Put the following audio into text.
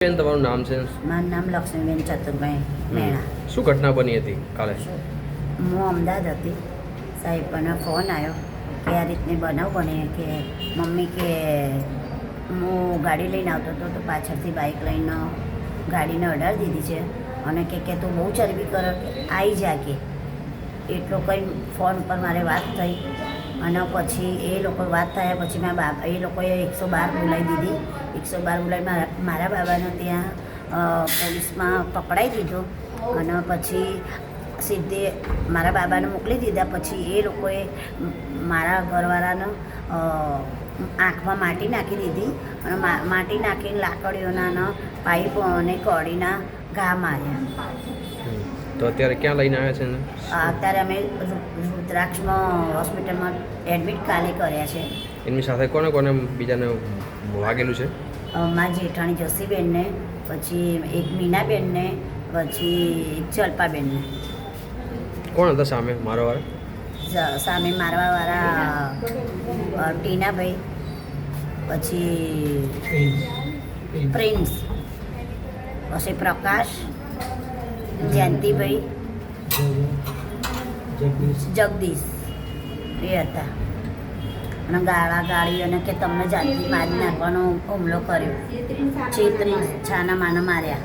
બેન તમારું નામ છે? મારું નામ લક્ષ્મીબેન ચતુરભાઈ મેણા. શું ઘટના બની હતી કાલે? હું અમદાવાદ હતી સાહેબ, પણ ફોન આવ્યો કે આ રીતની બનાવ બને કે મમ્મી કે હું ગાડી લઈને આવતો હતો તો પાછળથી બાઇક લઈને ગાડીને અડાડી દીધી છે અને કે તું બહુ ચરબી કરો આવી જા કે એટલો કંઈ ફોન પર મારે વાત થઈ. અને પછી એ લોકો વાત થયા પછી એ લોકોએ 112 બોલાવી દીધી. 112 બોલાવી મારા બાબાને ત્યાં પોલીસમાં પકડાઈ દીધો અને પછી સીધે મારા બાબાને મોકલી દીધા. પછી એ લોકોએ મારા ઘરવાળાને આંખમાં માટી નાખી દીધી અને માટી નાખીને લાકડીઓના પાઇપ અને કડીના ઘા માર્યા. તો અત્યારે ક્યાં લઈને આવ્યા છે? અત્યારે અમે રુદ્રાક્ષમાં હોસ્પિટલમાં એડમિટ કાલે કર્યા છે. એમની સાથે કોને કોને બીજાને વાગેલું છે? મારી જેઠાણી જસીબેનને, પછી એક મીનાબેનને, પછી જલ્પાબેનને. કોણ હતા સામે મારવાવાળા? સામે મારવાવાળા ટીનાભાઈ, પછી પ્રિન્સ, પછી પ્રકાશ, જયંતિભાઈ, જગદીશ એ હતા. અને ગાળી અને કે તમને જાતિ મારી નાખવાનો હુમલો કર્યો, છેતરી છાના માના માર્યા.